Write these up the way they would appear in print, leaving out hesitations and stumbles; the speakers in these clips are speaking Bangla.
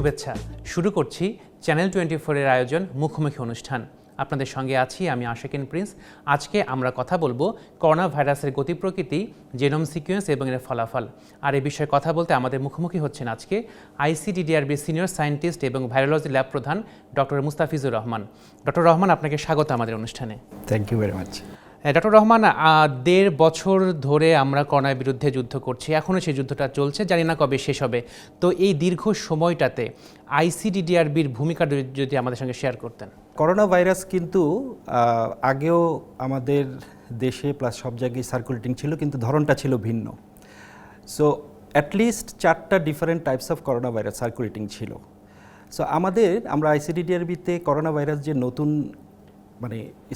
শুভেচ্ছা। শুরু করছি চ্যানেল 24 এর আয়োজন মুখোমুখি অনুষ্ঠান। আপনাদের সঙ্গে আছি আমি আশিকিন প্রিন্স। আজকে আমরা কথা বলবো করোনা ভাইরাসের গতি প্রকৃতি, জেনোম সিকোয়েন্স এবং এর ফলাফল। আর এই বিষয়ে কথা বলতে আমাদের মুখোমুখি হচ্ছেন আজকে আইসিডিডিআরবির সিনিয়র সায়েন্টিস্ট এবং ভাইরোলজি ল্যাব প্রধান ডক্টর মুস্তাফিজুর রহমান। ডক্টর রহমান, আপনাকে স্বাগত আমাদের অনুষ্ঠানে। Thank you very much. Doctor Rahman, 1.5 বছর ধরে আমরা করোনার বিরুদ্ধে যুদ্ধ করছি, এখনও সেই যুদ্ধটা চলছে, জানি না কবে শেষ হবে। তো এই দীর্ঘ সময়টাতে আইসিডিডিআরবির ভূমিকা যদি আমাদের সঙ্গে শেয়ার করতেন। করোনা ভাইরাস কিন্তু আগেও আমাদের দেশে প্লাস সব জায়গায় সার্কুলেটিং ছিল, কিন্তু ধরনটা ছিল ভিন্ন। সো অ্যাটলিস্ট 4টা different types of corona virus circulating ছিল। সো আমরা আইসিডিডিআরবিতে করোনা ভাইরাস যে নতুন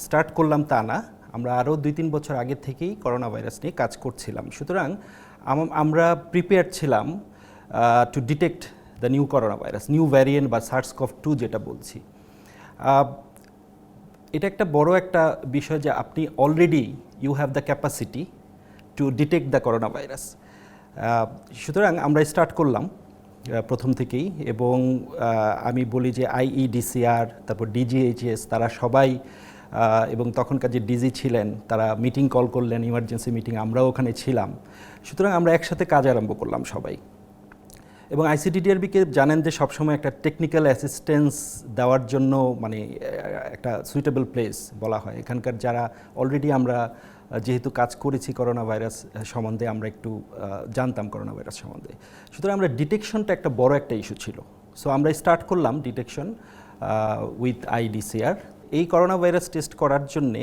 স্টার্ট করলাম তা না, আমরা আরও 2-3 বছর আগে থেকেই করোনা ভাইরাস নিয়ে কাজ করছিলাম। সুতরাং আমরা প্রিপেয়ার ছিলাম two detect the new corona virus, new variant বা SARS-CoV-2 যেটা বলছি। এটা একটা বড় একটা বিষয় যে আপনি already you have the capacity to detect the corona virus. সুতরাং আমরা স্টার্ট করলাম প্রথম থেকেই, এবং আমি বলি যে IEDCR, তারপর DGHS, তারা সবাই, এবং তখনকার যে ডিজি ছিলেন তারা মিটিং কল করলেন, ইমার্জেন্সি মিটিং, আমরাও ওখানে ছিলাম। সুতরাং আমরা একসাথে কাজ আরম্ভ করলাম সবাই। এবং আইসিডিডিআরবিকে জানেন যে সবসময় একটা টেকনিক্যাল অ্যাসিস্ট্যান্স দেওয়ার জন্য একটা সুইটেবল প্লেস বলা হয়। এখানকার যারা অলরেডি আমরা যেহেতু কাজ করেছি করোনা ভাইরাস সম্বন্ধে, আমরা একটু জানতাম করোনা ভাইরাস সম্বন্ধে। সুতরাং আমরা ডিটেকশনটা একটা বড় একটা ইস্যু ছিল। সো আমরা স্টার্ট করলাম ডিটেকশন উইথ IDCR। এই করোনা ভাইরাস টেস্ট করার জন্যে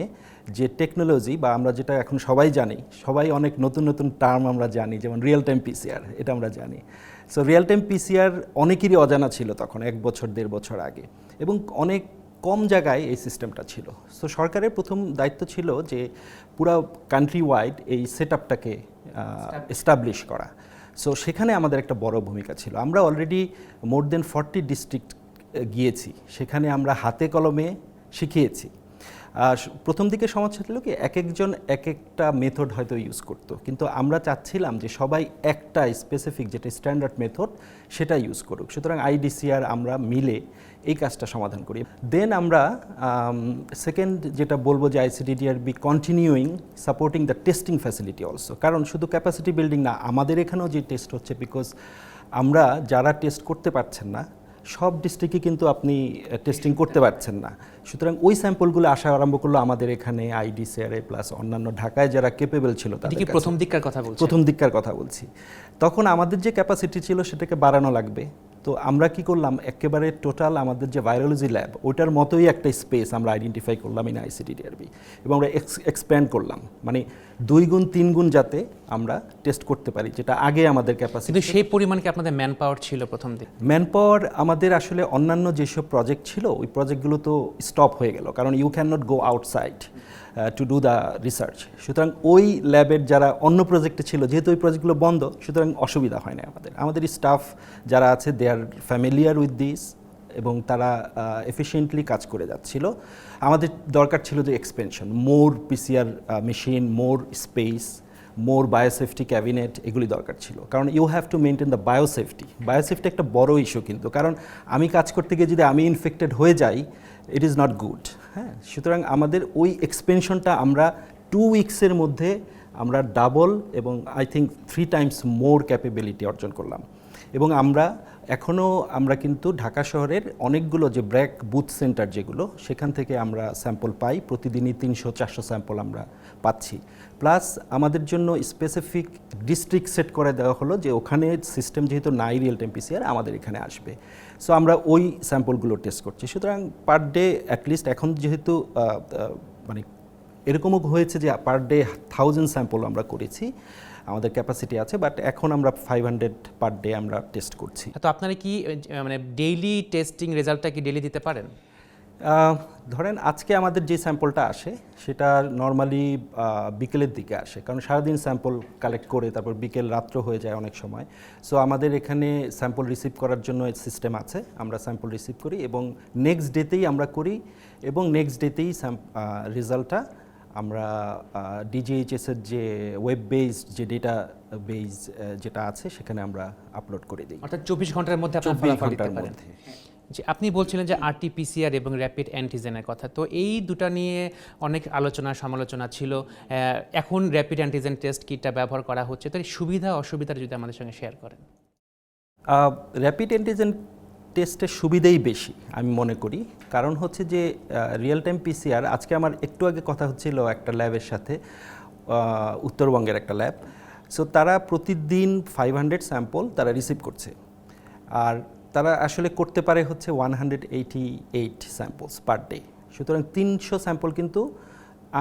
যে টেকনোলজি, বা আমরা যেটা এখন সবাই জানি, সবাই অনেক নতুন নতুন টার্ম আমরা জানি, যেমন রিয়েল টাইম PCR, এটা আমরা জানি। সো রিয়েল টাইম PCR অনেকেরই অজানা ছিল তখন, 1 বছর 1.5 বছর আগে, এবং অনেক কম জায়গায় এই সিস্টেমটা ছিল। সো সরকারের প্রথম দায়িত্ব ছিল যে পুরো কান্ট্রি ওয়াইড এই সেট আপটাকে এস্টাবলিশ করা। সো সেখানে আমাদের একটা বড় ভূমিকা ছিল। আমরা অলরেডি মোর দেন 40 ডিস্ট্রিক্ট গিয়েছি, সেখানে আমরা হাতে কলমে শিখিয়েছি। প্রথম দিকে সমস্যা ছিল কি, একজন একটা মেথড হয়তো ইউজ করতো, কিন্তু আমরা চাচ্ছিলাম যে সবাই একটা স্পেসিফিক যেটা স্ট্যান্ডার্ড মেথড সেটা ইউজ করুক। সুতরাং IDCR আমরা মিলে এই কাজটা সমাধান করি। দেন আমরা সেকেন্ড যেটা বলবো যে ICDDRB continuing supporting the testing facility also, কারণ শুধু ক্যাপাসিটি বিল্ডিং না, আমাদের এখানেও যে টেস্ট হচ্ছে, বিকজ আমরা যারা টেস্ট করতে পারছেন না সব ডিস্ট্রিক্টে কিন্তু আপনি টেস্টিং করতে পারছেন না। সুতরাং ওই স্যাম্পলগুলো আসা আরম্ভ করলো আমাদের এখানে IDCR প্লাস অন্যান্য ঢাকায় যারা কেপেবল ছিল তাদের কাছে। প্রথম দিককার কথা বলছি। তখন আমাদের যে ক্যাপাসিটি ছিল সেটাকে বাড়ানো লাগবে। তো আমরা কি করলাম, একেবারে টোটাল আমাদের যে ভাইরোলজি ল্যাব ওইটার মতোই একটা স্পেস আমরা আইডেন্টিফাই করলাম ইন আইসিডিডিআরবি, এবং আমরা এক্সপ্যান্ড করলাম, 2 গুণ 3 গুণ যাতে আমরা টেস্ট করতে পারি, যেটা আগে আমাদের ক্যাপাসিটি। কিন্তু সেই পরিমাণ কি আপনাদের ম্যান পাওয়ার ছিল প্রথম দিকে? ম্যান পাওয়ার আমাদের আসলে অন্যান্য যেসব প্রজেক্ট ছিল ওই প্রজেক্টগুলো তো স্টপ হয়ে গেল, কারণ you can not go outside to do the research. সুতরাং ওই ল্যাবের যারা অন্য প্রজেক্টে ছিল, যেহেতু ওই প্রজেক্টগুলো বন্ধ, সুতরাং অসুবিধা হয় না আমাদের স্টাফ যারা আছে দে আর ফ্যামিলিয়ার উইথ দিস, এবং তারা এফিশিয়েন্টলি কাজ করে যাচ্ছিল। আমাদের দরকার ছিল যে expansion, more PCR machine, more space, more biosafety cabinet, এগুলি দরকার ছিল, কারণ you have to maintain the biosafety একটা বড় ইস্যু কিন্তু, কারণ আমি কাজ করতে গিয়ে যদি আমি ইনফেক্টেড হয়ে যাই, ইট ইজ নট গুড। হ্যাঁ, সুতরাং আমাদের ওই এক্সপেনশনটা আমরা 2 উইকসের মধ্যে আমরা ডাবল এবং I think 3 times more capability অর্জন করলাম। এবং আমরা কিন্তু ঢাকা শহরের অনেকগুলো যে ব্র্যাক বুথ সেন্টার যেগুলো, সেখান থেকে আমরা স্যাম্পল পাই, প্রতিদিনই 300-400 স্যাম্পল আমরা পাচ্ছি। প্লাস আমাদের জন্য স্পেসিফিক ডিস্ট্রিক্ট সেট করে দেওয়া হলো যে ওখানে সিস্টেম যেহেতু নাই রিয়েল টাইম PCR, আমাদের এখানে আসবে। সো আমরা ওই স্যাম্পলগুলো টেস্ট করছি। সুতরাং পার ডে অ্যাটলিস্ট এখন যেহেতু এরকমও হয়েছে যে পার ডে 1000 স্যাম্পল আমরা করেছি, আমাদের ক্যাপাসিটি আছে, বাট এখন আমরা 500 পার ডে আমরা টেস্ট করছি। তো আপনারা কি ডেইলি টেস্টিং রেজাল্টটা কি ডেইলি দিতে পারেন? ধরেন আজকে আমাদের যে স্যাম্পলটা আসে সেটা নর্মালি বিকেলের দিকে আসে, কারণ সারাদিন স্যাম্পল কালেক্ট করে তারপর বিকেল রাত্র হয়ে যায় অনেক সময়। সো আমাদের এখানে স্যাম্পল রিসিভ করার জন্য সিস্টেম আছে, আমরা স্যাম্পল রিসিভ করি এবং নেক্সট ডেতেই আমরা করি, এবং নেক্সট ডেতেই রেজাল্টটা আমরা ডিজিএইচএসের যে ওয়েব বেসড যে ডেটা বেস যেটা আছে সেখানে আমরা আপলোড করে দিই। অর্থাৎ 24 ঘন্টার মধ্যে আপনারা 24 ফলাফল দিতে ঘন্টার পারেন। মধ্যে। যে আপনি বলছিলেন যে আরটিপিসিআর এবং র্যাপিড অ্যান্টিজেনের কথা, তো এই দুটা নিয়ে অনেক আলোচনা সমালোচনা ছিল। এখন র্যাপিড অ্যান্টিজেন টেস্ট কিটটা ব্যবহার করা হচ্ছে, তো এই সুবিধা অসুবিধাটা যদি আমাদের সঙ্গে শেয়ার করেন। র্যাপিড অ্যান্টিজেন টেস্টের সুবিধাই বেশি আমি মনে করি, কারণ হচ্ছে যে রিয়েল টাইম পিসিআর, আজকে আমার একটু আগে কথা হচ্ছিল একটা ল্যাবের সাথে, উত্তরবঙ্গের একটা ল্যাব। সো তারা প্রতিদিন 500 স্যাম্পল তারা রিসিভ করছে, আর তারা আসলে করতে পারে হচ্ছে 188 স্যাম্পলস পার ডে। সুতরাং 300 স্যাম্পল কিন্তু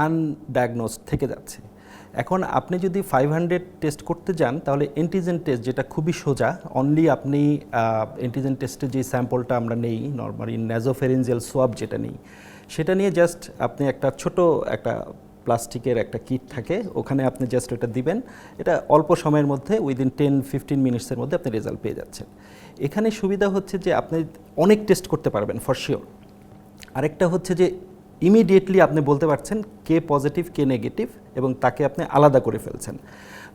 আনডায়াগনোসড থেকে যাচ্ছে। এখন আপনি যদি 500 টেস্ট করতে যান তাহলে অ্যান্টিজেন টেস্ট, যেটা খুবই সোজা, অনলি আপনি অ্যান্টিজেন টেস্টে যে স্যাম্পলটা আমরা নেই নর্মালি নাসোফ্যারিঞ্জিয়াল সোয়াব যেটা নেই, সেটা নিয়ে জাস্ট আপনি একটা ছোট একটা প্লাস্টিকের একটা কিট থাকে, ওখানে আপনি জাস্ট ওটা দিবেন, এটা অল্প সময়ের মধ্যে উইদিন 10-15 মিনিটসের মধ্যে আপনি রেজাল্ট পেয়ে যাচ্ছেন। এখানে সুবিধা হচ্ছে যে আপনি অনেক টেস্ট করতে পারবেন ফর শিওর। আরেকটা হচ্ছে যে ইমিডিয়েটলি আপনি বলতে পারছেন কে পজিটিভ কে নেগেটিভ, এবং তাকে আপনি আলাদা করে ফেলছেন।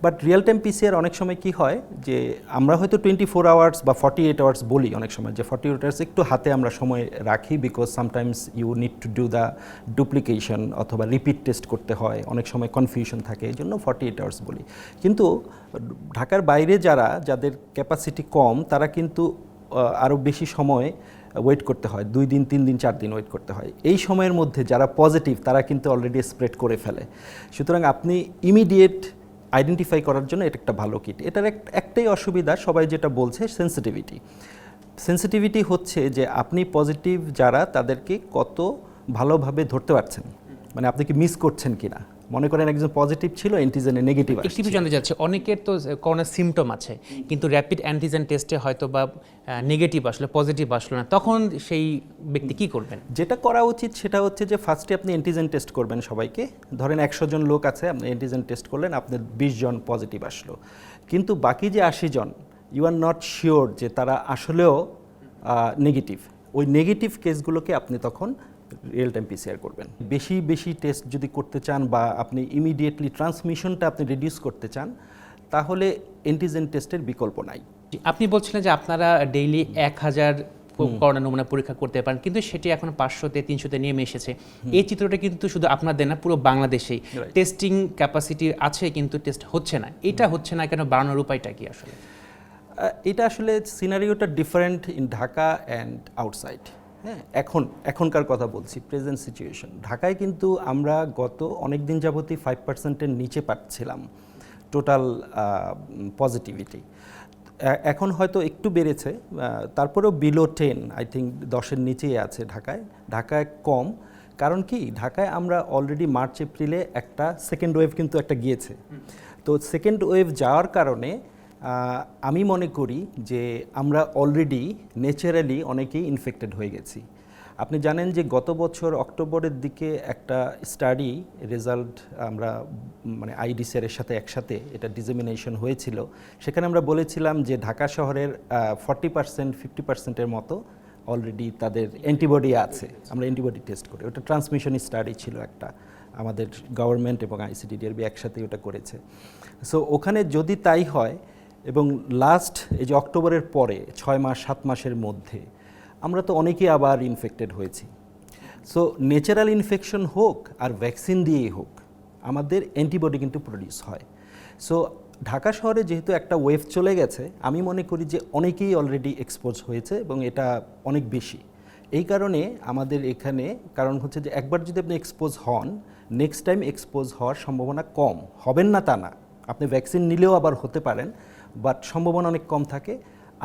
বাট রিয়েল টাইম পিসিআর অনেক সময় কি হয় যে আমরা হয়তো 24 আওয়ার্স বা 48 আওয়ার্স বলি, অনেক সময় যে 48 আওয়ার্স একটু হাতে আমরা সময় রাখি, because sometimes you need to do the duplication অথবা রিপিট টেস্ট করতে হয়, অনেক সময় কনফিউশন থাকে, এই জন্য 48 আওয়ার্স বলি। কিন্তু ঢাকার বাইরে যাদের ক্যাপাসিটি কম, তারা কিন্তু আরও বেশি সময় ওয়েট করতে হয়, 2 দিন 3 দিন 4 দিন ওয়েট করতে হয়। এই সময়ের মধ্যে যারা পজিটিভ তারা কিন্তু অলরেডি স্প্রেড করে ফেলে। সুতরাং আপনি ইমিডিয়েট আইডেন্টিফাই করার জন্য এটা একটা ভালো কিট। এটার একটাই অসুবিধা, সবাই যেটা বলছে, সেন্সিটিভিটি হচ্ছে যে আপনি পজিটিভ যারা তাদেরকে কত ভালোভাবে ধরতে পারছেন, মানে আপনি কি মিস করছেন কিনা। মনে করেন একজন পজিটিভ ছিল, অ্যান্টিজেনে নেগেটিভ আসছে। একটু জানতে যাচ্ছে, অনেকের তো করোনার সিমটম আছে কিন্তু র্যাপিড অ্যান্টিজেন টেস্টে হয়তো বা নেগেটিভ আসলো, পজিটিভ আসলো না, তখন সেই ব্যক্তি কি করবেন? যেটা করা উচিত সেটা হচ্ছে যে ফার্স্টে আপনি অ্যান্টিজেন টেস্ট করবেন সবাইকে। ধরেন 100 জন লোক আছে, আপনি অ্যান্টিজেন টেস্ট করলেন, আপনার 20 জন পজিটিভ আসলো, কিন্তু বাকি যে 80 জন ইউ আর নট শিওর যে তারা আসলেও নেগেটিভ। ওই নেগেটিভ কেসগুলোকে আপনি তখন রিয়েল টাইম পিসিআর করবেন। বেশি বেশি টেস্ট যদি করতে চান বা আপনি ইমিডিয়েটলি ট্রান্সমিশনটা আপনি রিডিউস করতে চান, তাহলে অ্যান্টিজেন টেস্টের বিকল্প নাই। আপনি বলছিলেন যে আপনারা ডেইলি 1000 করোনা নমুনা পরীক্ষা করতে পারেন, কিন্তু সেটি এখন 500তে 300তে নেমে এসেছে। এই চিত্রটা কিন্তু শুধু আপনাদের না, পুরো বাংলাদেশেই টেস্টিং ক্যাপাসিটি আছে কিন্তু টেস্ট হচ্ছে না। এটা হচ্ছে না কেন, বাড়ানোর উপায়টা কি আসলে? এটা আসলে সিনারিওটা different in Dhaka and outside. হ্যাঁ, এখনকার কথা বলছি, প্রেজেন্ট সিচুয়েশন। ঢাকায় কিন্তু আমরা গত অনেক দিন যাবতই 5%-এর নিচে পাচ্ছিলাম টোটাল পজিটিভিটি। এখন হয়তো একটু বেড়েছে, তারপরেও বিলো 10, আই থিঙ্ক 10-এর নিচেই আছে ঢাকায় কম। কারণ কি, ঢাকায় আমরা অলরেডি মার্চ এপ্রিলে একটা সেকেন্ড ওয়েভ কিন্তু একটা গিয়েছে। তো সেকেন্ড ওয়েভ যাওয়ার কারণে আমি মনে করি যে আমরা অলরেডি ন্যাচারালি অনেকেই ইনফেক্টেড হয়ে গেছি। আপনি জানেন যে গত বছর অক্টোবরের দিকে একটা স্টাডি রেজাল্ট আমরা মানে আইডিসিআরের সাথে একসাথে এটা ডিসেমিনেশন হয়েছিল। সেখানে আমরা বলেছিলাম যে ঢাকা শহরের 40%-50%-এর মতো অলরেডি তাদের অ্যান্টিবডি আছে। আমরা অ্যান্টিবডি টেস্ট করি, ওটা ট্রান্সমিশন স্টাডি ছিল একটা, আমাদের গভর্নমেন্ট এবং আইসিডিডিআরবি একসাথে ওটা করেছে। সো ওখানে যদি তাই হয়, এবং লাস্ট এই যে অক্টোবরের পরে 6 মাস 7 মাসের মধ্যে আমরা তো অনেকেই আবার ইনফেক্টেড হয়েছি। সো ন্যাচারাল ইনফেকশন হোক আর ভ্যাকসিন দিয়েই হোক, আমাদের অ্যান্টিবডি কিন্তু প্রডিউস হয়। সো ঢাকা শহরে যেহেতু একটা ওয়েভ চলে গেছে, আমি মনে করি যে অনেকেই অলরেডি এক্সপোজ হয়েছে এবং এটা অনেক বেশি। এই কারণে আমাদের এখানে কারণ হচ্ছে যে একবার যদি আপনি এক্সপোজ হন, নেক্সট টাইম এক্সপোজ হওয়ার সম্ভাবনা কম। হবেন না তা না, আপনি ভ্যাকসিন নিলেও আবার হতে পারেন, বাট সম্ভাবনা অনেক কম থাকে।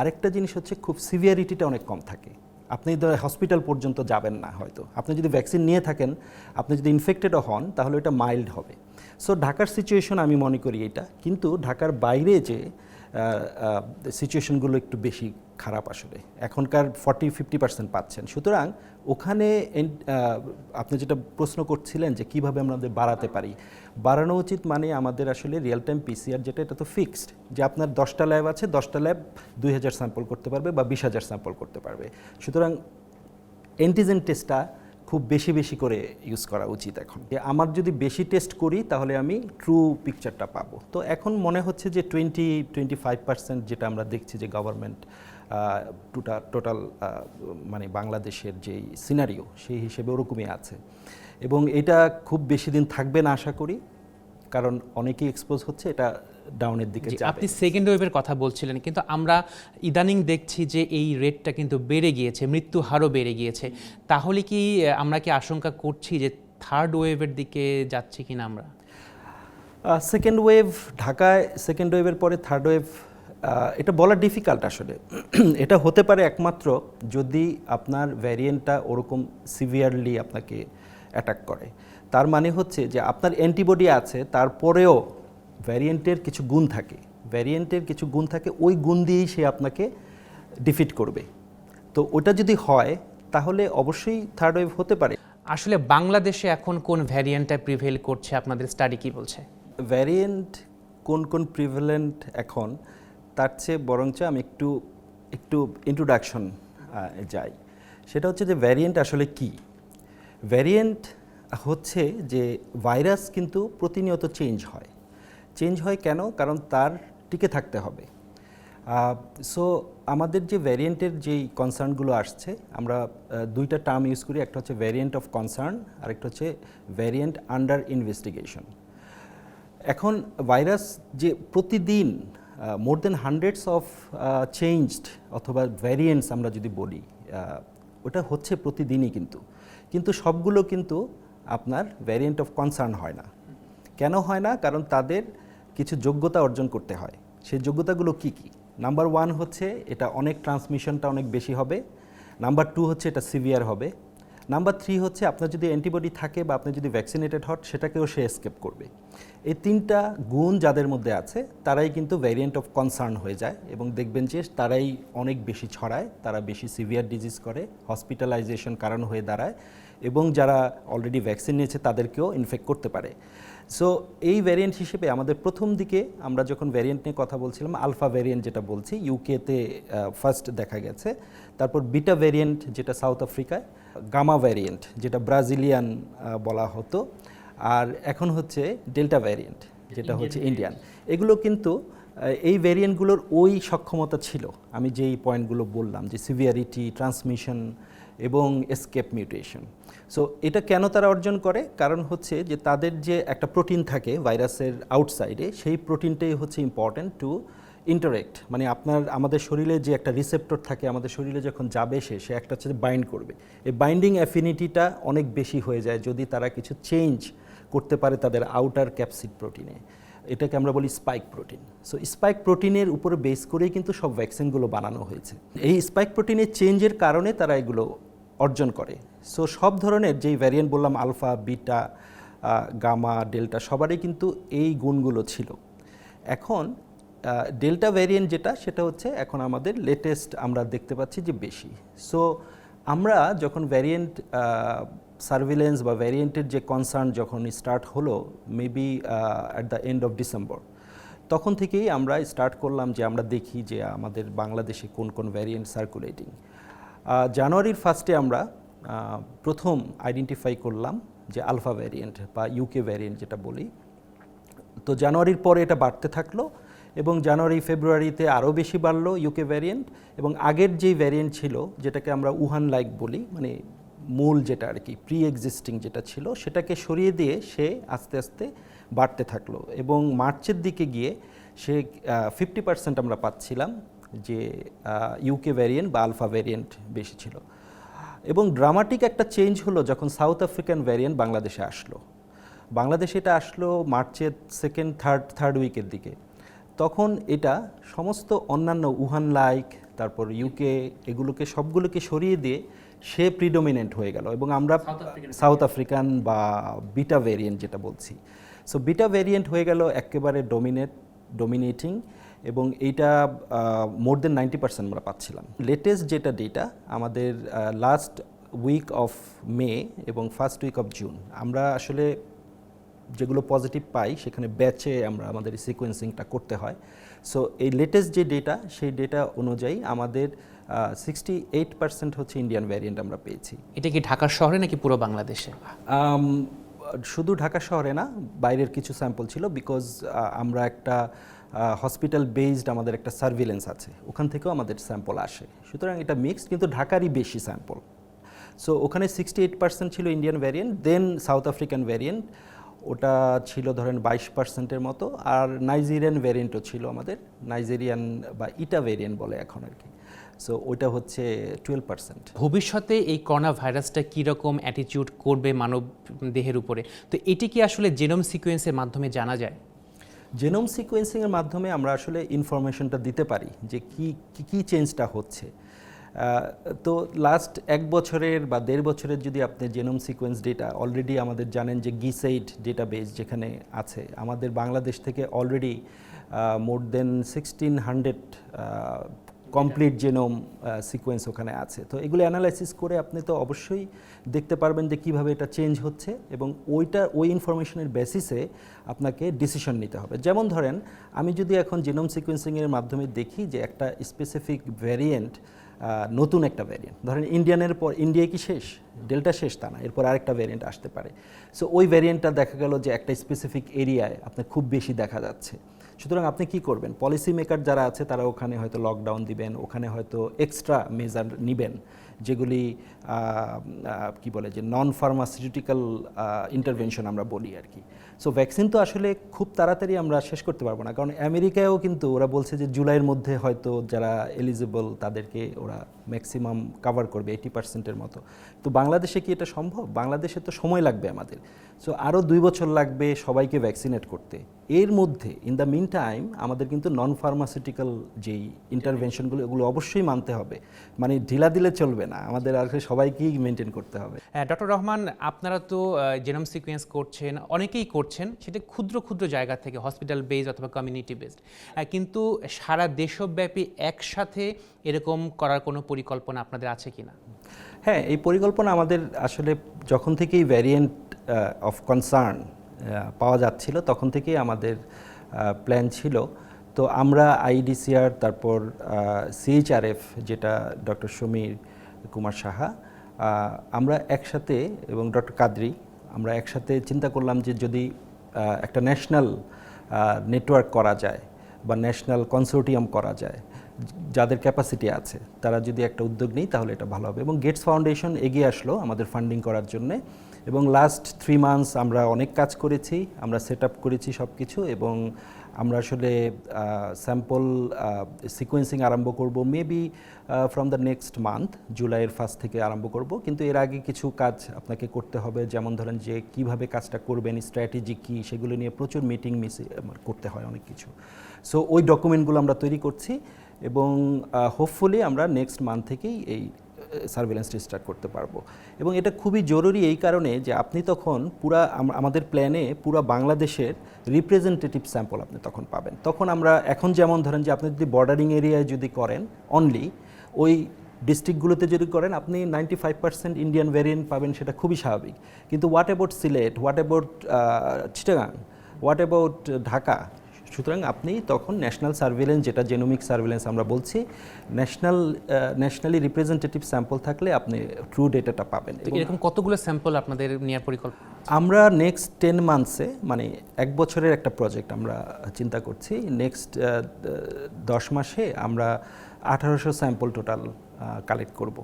আরেকটা জিনিস হচ্ছে খুব সিভিয়ারিটিটা অনেক কম থাকে। আপনি হসপিটাল পর্যন্ত যাবেন না হয়তো। আপনি যদি ভ্যাকসিন নিয়ে থাকেন, আপনি যদি ইনফেক্টেডও হন, তাহলে এটা মাইল্ড হবে। সো ঢাকার সিচুয়েশন আমি মনে করি এটা, কিন্তু ঢাকার বাইরে যে সিচুয়েশনগুলো একটু বেশি খারাপ আসলে। এখনকার 40-50% পাচ্ছেন। সুতরাং ওখানে আপনি যেটা প্রশ্ন করছিলেন যে কিভাবে আমাদের বাড়াতে পারি, বাড়ানো উচিত মানে আমাদের আসলে রিয়েল টাইম পিসিআর যেটা, এটা তো ফিক্সড যে আপনার 10টা ল্যাব আছে, 10টা ল্যাব 2000 স্যাম্পল করতে পারবে বা 20,000 স্যাম্পল করতে পারবে। সুতরাং অ্যান্টিজেন টেস্টটা খুব বেশি বেশি করে ইউজ করা উচিত এখন। আমার যদি বেশি টেস্ট করি তাহলে আমি ট্রু পিকচারটা পাবো। তো এখন মনে হচ্ছে যে 20-25% যেটা আমরা দেখছি যে গভর্নমেন্ট টোটাল মানে বাংলাদেশের যেই সিনারিও সেই হিসেবে ওরকমই আছে, এবং এটা খুব বেশি দিন থাকবে না আশা করি, কারণ অনেকেই এক্সপোজ হচ্ছে, এটা ডাউনের দিকে যাবে। আপনি সেকেন্ড ওয়েভের কথা বলছিলেন, কিন্তু আমরা ইদানিং দেখছি যে এই রেটটা কিন্তু বেড়ে গিয়েছে, মৃত্যু হারও বেড়ে গিয়েছে। তাহলে কি আমরা কি আশঙ্কা করছি যে থার্ড ওয়েভের দিকে যাচ্ছি কিনা আমরা? সেকেন্ড ওয়েভ, ঢাকায় সেকেন্ড ওয়েভের পরে থার্ড ওয়েভ, এটা বলা ডিফিকাল্ট আসলে। এটা হতে পারে একমাত্র যদি আপনার ভ্যারিয়েন্টটা ওরকম সিভিয়ারলি আপনাকে অ্যাটাক করে। তার মানে হচ্ছে যে আপনার অ্যান্টিবডি আছে, তারপরেও ভ্যারিয়েন্টের কিছু গুণ থাকে, ওই গুণ দিয়েই সে আপনাকে ডিফিট করবে। তো ওটা যদি হয় তাহলে অবশ্যই থার্ড ওয়েভ হতে পারে। আসলে বাংলাদেশে এখন কোন ভ্যারিয়েন্টটা প্রিভেল করছে, আপনাদের স্টাডি কি বলছে? ভ্যারিয়েন্ট কোন প্রিভ্যালেন্ট এখন, তার চেয়ে বরঞ্চ আমি একটু ইন্ট্রোডাকশন যাই। সেটা হচ্ছে যে ভ্যারিয়েন্ট আসলে কি। ভ্যারিয়েন্ট হচ্ছে যে ভাইরাস কিন্তু প্রতিনিয়ত চেঞ্জ হয় কেন? কারণ তার টিকে থাকতে হবে। সো আমাদের যে ভ্যারিয়েন্টের যেই কনসার্নগুলো আসছে, আমরা দুইটা টার্ম ইউজ করি, একটা হচ্ছে ভ্যারিয়েন্ট অফ কনসার্ন আর একটা হচ্ছে ভ্যারিয়েন্ট আন্ডার ইনভেস্টিগেশন। এখন ভাইরাস যে প্রতিদিন মোর দেন হান্ড্রেডস অফ চেঞ্জড অথবা ভ্যারিয়েন্টস আমরা যদি বলি, ওটা হচ্ছে প্রতিদিনই, কিন্তু সবগুলো কিন্তু আপনার ভ্যারিয়েন্ট অফ কনসার্ন হয় না। কেন হয় না? কারণ তাদের কিছু যোগ্যতা অর্জন করতে হয়। সেই যোগ্যতাগুলো কি কি? নাম্বার 1 হচ্ছে এটা ট্রান্সমিশনটা অনেক বেশি হবে। নাম্বার 2 হচ্ছে এটা সিভিয়ার হবে। নাম্বার 3 হচ্ছে আপনার যদি অ্যান্টিবডি থাকে বা আপনি যদি ভ্যাকসিনেটেড হন, সেটাকেও সে এসকেপ করবে। এই 3টা গুণ যাদের মধ্যে আছে তারাই কিন্তু ভ্যারিয়েন্ট অফ কনসার্ন হয়ে যায়, এবং দেখবেন যে তারাই অনেক বেশি ছড়ায়, তারা বেশি সিভিয়ার ডিজিজ করে, হসপিটালাইজেশন কারণ হয়ে দাঁড়ায়, এবং যারা অলরেডি ভ্যাকসিন নিয়েছে তাদেরকেও ইনফেক্ট করতে পারে। সো এই ভ্যারিয়েন্ট হিসেবে আমাদের প্রথম দিকে আমরা যখন ভ্যারিয়েন্ট নিয়ে কথা বলছিলাম, আলফা ভ্যারিয়েন্ট যেটা বলছি ইউকেতে ফার্স্ট দেখা গেছে, তারপর বিটা ভ্যারিয়েন্ট যেটা সাউথ আফ্রিকায়, গামা ভ্যারিয়েন্ট যেটা ব্রাজিলিয়ান বলা হতো, আর এখন হচ্ছে ডেল্টা ভ্যারিয়েন্ট যেটা হচ্ছে ইন্ডিয়ান। এগুলো কিন্তু এই ভ্যারিয়েন্টগুলোর ওই সক্ষমতা ছিল, আমি যেই পয়েন্টগুলো বললাম, যে সিভিয়ারিটি, ট্রান্সমিশন এবং এসকেপ মিউটেশন। সো এটা কেন তারা অর্জন করে? কারণ হচ্ছে যে তাদের যে একটা প্রোটিন থাকে ভাইরাসের আউটসাইডে, সেই প্রোটিনটাই হচ্ছে ইম্পর্ট্যান্ট টু ইন্টারেক্ট, মানে আমাদের শরীরে যে একটা রিসেপ্টর থাকে, আমাদের শরীরে যখন যাবে সে একটা হচ্ছে বাইন্ড করবে। এই বাইন্ডিং অ্যাফিনিটিটা অনেক বেশি হয়ে যায় যদি তারা কিছু চেঞ্জ করতে পারে তাদের আউটার ক্যাপসিড প্রোটিনে। এটাকে আমরা বলি স্পাইক প্রোটিন। সো স্পাইক প্রোটিনের উপরে বেস করেই কিন্তু সব ভ্যাকসিনগুলো বানানো হয়েছে। এই স্পাইক প্রোটিনের চেঞ্জের কারণে তারা এগুলো অর্জন করে। সো সব ধরনের যেই ভ্যারিয়েন্ট বললাম, আলফা, বিটা, গামা, ডেল্টা, সবারই কিন্তু এই গুণগুলো ছিল। এখন ডেল্টা ভ্যারিয়েন্ট সেটা হচ্ছে এখন আমাদের লেটেস্ট আমরা দেখতে পাচ্ছি যে বেশি। সো আমরা যখন ভ্যারিয়েন্ট সার্ভিলেন্স বা ভ্যারিয়েন্টের যে কনসার্ন যখন স্টার্ট হলো, maybe at the end of December, তখন থেকেই আমরা স্টার্ট করলাম যে আমরা দেখি যে আমাদের বাংলাদেশে কোন ভ্যারিয়েন্ট সার্কুলেটিং। জানুয়ারির ফার্স্টে আমরা প্রথম আইডেন্টিফাই করলাম যে আলফা ভ্যারিয়েন্ট বা ইউকে ভ্যারিয়েন্ট যেটা বলি। তো জানুয়ারির পরে এটা বাড়তে থাকলো, এবং জানুয়ারি ফেব্রুয়ারিতে আরও বেশি বাড়লো ইউকে ভ্যারিয়েন্ট, এবং আগের যেই ভ্যারিয়েন্ট ছিল যেটাকে আমরা উহান লাইক বলি, মানে মূল যেটা আর কি প্রি এক্সিস্টিং যেটা ছিল, সেটাকে সরিয়ে দিয়ে সে আস্তে আস্তে বাড়তে থাকলো, এবং মার্চের দিকে গিয়ে সে 50% আমরা পাচ্ছিলাম যে ইউকে ভ্যারিয়েন্ট বা আলফা ভ্যারিয়েন্ট বেশি ছিল। এবং ড্রামাটিক একটা চেঞ্জ হলো যখন সাউথ আফ্রিকান ভ্যারিয়েন্ট বাংলাদেশে আসলো। বাংলাদেশে এটা আসলো মার্চের থার্ড উইকের দিকে। তখন এটা সমস্ত অন্যান্য উহান লাইক, তারপর ইউকে, সবগুলোকে সরিয়ে দিয়ে সে প্রিডোমিনেন্ট হয়ে গেল, এবং আমরা সাউথ আফ্রিকান বা বিটা ভ্যারিয়েন্ট যেটা বলছি। সো বিটা ভ্যারিয়েন্ট হয়ে গেল একেবারে ডোমিনেটিং, এবং এইটা মোর দেন 90% আমরা পাচ্ছিলাম। লেটেস্ট যেটা ডেটা আমাদের লাস্ট উইক অফ মে এবং ফার্স্ট উইক অফ জুন, আমরা আসলে যেগুলো পজিটিভ পাই সেখানে ব্যাচে আমাদের সিকোয়েন্সিংটা করতে হয়। সো এই লেটেস্ট যে ডেটা, সেই ডেটা অনুযায়ী আমাদের 68% হচ্ছে ইন্ডিয়ান ভ্যারিয়েন্ট আমরা পেয়েছি। এটা কি ঢাকা শহরে নাকি পুরো বাংলাদেশে? শুধু ঢাকা শহরে না, বাইরের কিছু স্যাম্পল ছিল, বিকজ আমরা একটা হসপিটাল বেসড আমাদের একটা সার্ভিলেন্স আছে, ওখান থেকেও আমাদের স্যাম্পল আসে। সুতরাং এটা মিক্সড, কিন্তু ঢাকারই বেশি স্যাম্পল। সো ওখানে 68% ছিল ইন্ডিয়ান ভ্যারিয়েন্ট, দেন সাউথ আফ্রিকান ভ্যারিয়েন্ট, ওটা ছিল ধরেন 22%-এর মতো, আর নাইজেরিয়ান ভ্যারিয়েন্টও ছিল আমাদের, নাইজেরিয়ান বা ইটা ভ্যারিয়েন্ট বলে এখন আর কি। সো ওইটা হচ্ছে 12%। ভবিষ্যতে এই করোনা ভাইরাসটা কীরকম অ্যাটিটিউড করবে মানব দেহের উপরে, তো এটি কি আসলে জেনোম সিকোয়েন্সের মাধ্যমে জানা যায়? জেনোম সিকোয়েন্সিংয়ের মাধ্যমে আমরা আসলে ইনফরমেশনটা দিতে পারি যে কি চেঞ্জটা হচ্ছে। তো লাস্ট 1 বছরের বা 1.5 বছরের যদি আপনি জেনোম সিকোয়েন্স ডেটা অলরেডি আমাদের জানেন যে গিসাইড ডেটাবেস যেখানে আছে, আমাদের বাংলাদেশ থেকে অলরেডি মোর দেন 1600 কমপ্লিট জেনোম সিকোয়েন্স ওখানে আছে। তো এগুলো অ্যানালাইসিস করে আপনি তো অবশ্যই দেখতে পারবেন যে কিভাবে এটা চেঞ্জ হচ্ছে, এবং ওই ইনফরমেশনের বেসিসে আপনাকে ডিসিশন নিতে হবে। যেমন ধরেন, আমি যদি এখন জেনোম সিকোয়েন্সিংয়ের মাধ্যমে দেখি যে একটা স্পেসিফিক ভ্যারিয়েন্ট, নতুন একটা ভ্যারিয়েন্ট, ধরেন ইন্ডিয়ানের পর ইন্ডিয়া কি শেষ, ডেল্টা শেষ তা না, এরপর আরেকটা ভ্যারিয়েন্ট আসতে পারে। সো ওই ভ্যারিয়েন্টটা দেখা গেল যে একটা স্পেসিফিক এরিয়ায় আপনার খুব বেশি দেখা যাচ্ছে। সুতরাং আপনি কি করবেন, পলিসি মেকার যারা আছে তারা ওখানে হয়তো লকডাউন দিবেন, ওখানে হয়তো এক্সট্রা মেজার নেবেন, যেগুলি কি বলে যে নন ফার্মাসিউটিক্যাল ইন্টারভেনশন আমরা বলি আর কি। সো ভ্যাকসিন তো আসলে খুব তাড়াতাড়ি আমরা শেষ করতে পারবো না, কারণ আমেরিকায়ও কিন্তু ওরা বলছে যে জুলাইয়ের মধ্যে হয়তো যারা এলিজিবল তাদেরকে ওরা ম্যাক্সিমাম কাভার করবে 80%-এর মতো। তো বাংলাদেশে কি এটা সম্ভব? বাংলাদেশে তো সময় লাগবে আমাদের। সো আরও 2 বছর লাগবে সবাইকে ভ্যাকসিনেট করতে। এর মধ্যে ইন দ্য মিন টাইম আমাদের কিন্তু নন ফার্মাসিউটিক্যাল যেই ইন্টারভেনশনগুলো ওগুলো অবশ্যই মানতে হবে, মানে ঢিলা দিলে চলবে না, আমাদের আর সবাইকেই মেনটেন করতে হবে। ডক্টর রহমান, আপনারা তো জেনোম সিকোয়েন্স করছেন, অনেকেই করছেন, সেটা ক্ষুদ্র ক্ষুদ্র জায়গা থেকে, হসপিটাল বেসড অথবা কমিউনিটি বেসড, কিন্তু সারা দেশব্যাপী একসাথে এরকম করার কোনো পরিকল্পনা আপনাদের আছে কি না? হ্যাঁ, এই পরিকল্পনা আমাদের আসলে যখন থেকেই ভ্যারিয়েন্ট অফ কনসার্ন পাওয়া যাচ্ছিল তখন থেকেই আমাদের প্ল্যান ছিল। তো আমরা আইডিসিআর, তারপর সিএইচআরএফ যেটা ডক্টর সমীর কুমার সাহা, আমরা একসাথে, এবং ডক্টর কাদরি, আমরা একসাথে চিন্তা করলাম যে যদি একটা ন্যাশনাল নেটওয়ার্ক করা যায় বা ন্যাশনাল কনসোর্টিয়াম করা যায়, যাদের ক্যাপাসিটি আছে তারা যদি একটা উদ্যোগ নেই তাহলে এটা ভালো হবে। এবং গেটস ফাউন্ডেশন এগিয়ে আসলো আমাদের ফান্ডিং করার জন্যে, এবং লাস্ট 3 মান্থস আমরা অনেক কাজ করেছি, আমরা সেট আপ করেছি সব কিছু, এবং আমরা আসলে স্যাম্পল সিকোয়েন্সিং আরম্ভ করব maybe from the next month, জুলাইয়ের 1st থেকে আরম্ভ করব। কিন্তু এর আগে কিছু কাজ আপনাকে করতে হবে, যেমন ধরেন যে কিভাবে কাজটা করবেন, স্ট্র্যাটেজি কী, সেগুলো নিয়ে প্রচুর মিটিং করতে হয়, অনেক কিছু। সো ওই ডকুমেন্টগুলো আমরা তৈরি করছি, এবং হোপফুলি আমরা নেক্সট মান্থ থেকেই এই সার্ভেলেন্সটি স্টার্ট করতে পারবো। এবং এটা খুবই জরুরি এই কারণে যে আপনি তখন আমাদের প্ল্যানে পুরা বাংলাদেশের রিপ্রেজেন্টেটিভ স্যাম্পল আপনি তখন পাবেন। তখন আমরা এখন যেমন ধরেন যে আপনি যদি বর্ডারিং এরিয়ায় যদি করেন, অনলি ওই ডিস্ট্রিক্টগুলোতে যদি করেন, আপনি 95% ইন্ডিয়ান ভ্যারিয়েন্ট পাবেন, সেটা খুবই স্বাভাবিক। কিন্তু what about Sylhet, what about Chittagong, what about Dhaka? সুতরাং আপনি তখন ন্যাশনাল সার্ভেলেন্স, যেটা জেনোমিক সার্ভেলেন্স আমরা বলছি, ন্যাশনালি রিপ্রেজেন্টেটিভ স্যাম্পল থাকলে আপনি ট্রু ডেটাটা পাবেন। এরকম কতগুলো স্যাম্পল আপনাদের নেওয়ার পরিকল্পনা? আমরা নেক্সট 10 মান্থসে, মানে 1 বছরের একটা প্রজেক্ট আমরা চিন্তা করছি, নেক্সট 10 মাসে আমরা 1800 স্যাম্পল টোটাল কালেক্ট করব।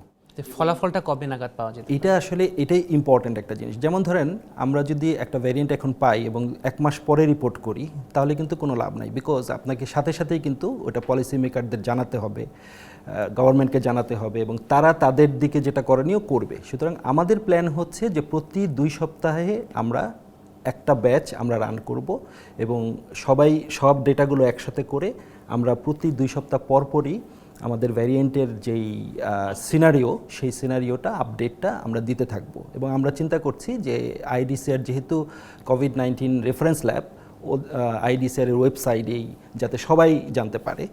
ফলাফলটা কবে নাগাদ পাওয়া যায়? এটা আসলে এটাই ইম্পর্ট্যান্ট একটা জিনিস। যেমন ধরেন আমরা যদি একটা ভ্যারিয়েন্ট এখন পাই এবং 1 মাস পরে রিপোর্ট করি, তাহলে কিন্তু কোনো লাভ নাই, বিকজ আপনাকে সাথে সাথেই কিন্তু ওটা পলিসি মেকারদের জানাতে হবে, গভর্নমেন্টকে জানাতে হবে, এবং তারা তাদের দিকে যেটা করণীয় করবে। সুতরাং আমাদের প্ল্যান হচ্ছে যে প্রতি 2 সপ্তাহে আমরা একটা ব্যাচ আমরা রান করব, এবং সব ডেটাগুলো একসাথে করে আমরা প্রতি 2 সপ্তাহ পরপরই আমাদের ভ্যারিয়েন্টের যেই সিনারিও, সেই সিনারিওটা আপডেটটা আমরা দিতে থাকবো। এবং আমরা চিন্তা করছি যে আইডিসিআর যেহেতু কোভিড-19 রেফারেন্স ল্যাব, আইডিসিআরের ওয়েবসাইটেই যাতে সবাই জানতে পারে,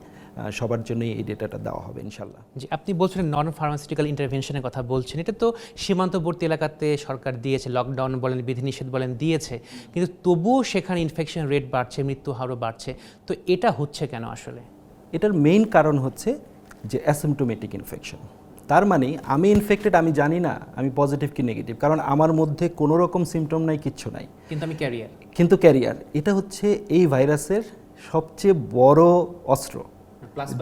সবার জন্যই এই ডেটাটা দেওয়া হবে ইনশাল্লাহ। জি, আপনি বলছিলেন নন ফার্মাসিউটিক্যাল ইন্টারভেনশনের কথা বলছেন, এটা তো সীমান্তবর্তী এলাকাতে সরকার দিয়েছে, লকডাউন বলেন, বিধিনিষেধ বলেন, দিয়েছে, কিন্তু তবুও সেখানে ইনফেকশন রেট বাড়ছে, মৃত্যু হারও বাড়ছে। তো এটা হচ্ছে কেন আসলে? এটার মেইন কারণ হচ্ছে যে অ্যাসিম্পটোমেটিক ইনফেকশন। তার মানে আমি ইনফেক্টেড, আমি জানি না আমি পজিটিভ কি নেগেটিভ, কারণ আমার মধ্যে কোনো রকম সিমটম নাই, কিচ্ছু নাই, কিন্তু আমি ক্যারিয়ার। কিন্তু ক্যারিয়ার। এটা হচ্ছে এই ভাইরাসের সবচেয়ে বড় অস্ত্র,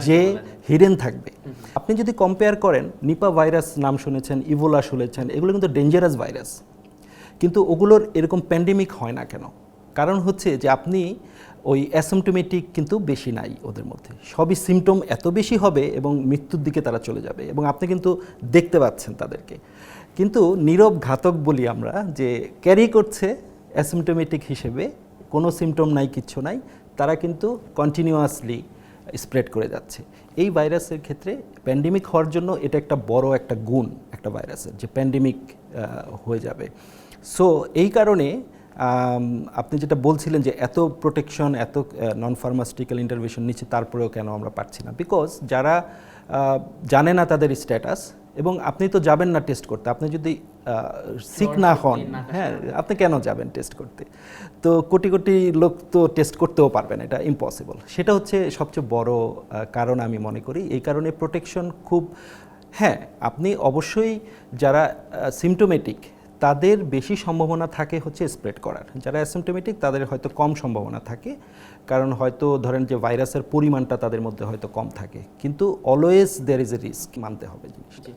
যে হিডেন থাকবে। আপনি যদি কম্পেয়ার করেন, নিপা ভাইরাস নাম শুনেছেন, ইবোলা শুনেছেন, এগুলো কিন্তু ডেঞ্জারাস ভাইরাস, কিন্তু ওগুলোর এরকম প্যান্ডেমিক হয় না কেন? কারণ হচ্ছে যে আপনি ওই অ্যাসিম্পটোমেটিক কিন্তু বেশি নাই ওদের মধ্যে, সবই সিমটম এত বেশি হবে এবং মৃত্যুর দিকে তারা চলে যাবে, এবং আপনি কিন্তু দেখতে পাচ্ছেন তাদেরকে। কিন্তু নীরব ঘাতক বলি আমরা, যে ক্যারি করছে অ্যাসিম্পটোমেটিক হিসেবে, কোনো সিমটম নাই, কিচ্ছু নাই, তারা কিন্তু কন্টিনিউয়াসলি স্প্রেড করে যাচ্ছে। এই ভাইরাসের ক্ষেত্রে প্যান্ডেমিক হওয়ার জন্য এটা একটা বড় একটা গুণ একটা ভাইরাসের, যে প্যান্ডেমিক হয়ে যাবে। সো এই কারণে আপনি যেটা বলছিলেন যে এত প্রোটেকশন, এত নন ফার্মাসিউটিক্যাল ইন্টারভেনশন নিচ্ছে, তারপরেও কেন আমরা পারছি না? বিকজ যারা জানে না তাদের স্ট্যাটাস, এবং আপনি তো যাবেন না টেস্ট করতে, আপনি যদি সিক না হন, হ্যাঁ, আপনি কেন যাবেন টেস্ট করতে? তো কোটি কোটি লোক তো টেস্ট করতেও পারবেন, এটা ইম্পসিবল। সেটা হচ্ছে সবচেয়ে বড় কারণ আমি মনে করি। এই কারণে প্রোটেকশন খুব, হ্যাঁ, আপনি অবশ্যই যারা সিমটোমেটিক তাদের বেশি সম্ভাবনা থাকে হচ্ছে স্প্রেড করার, যারা অ্যাসিম্পটোমেটিক তাদের হয়তো কম সম্ভাবনা থাকে, কারণ হয়তো ধরেন যে ভাইরাসের পরিমাণটা তাদের মধ্যে হয়তো কম থাকে, কিন্তু always there is a risk, মানতে হবে জিনিসটা।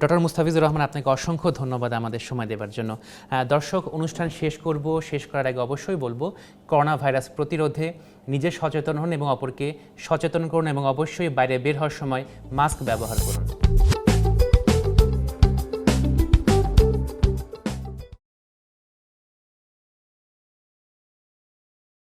ডক্টর মুস্তাফিজুর রহমান, আপনাকে অসংখ্য ধন্যবাদ আমাদের সময় দেওয়ার জন্য। দর্শক, অনুষ্ঠান শেষ করার আগে অবশ্যই বলবো, করোনা ভাইরাস প্রতিরোধে নিজে সচেতন হন এবং অপরকে সচেতন করুন, এবং অবশ্যই বাইরে বের হওয়ার সময় মাস্ক ব্যবহার করুন।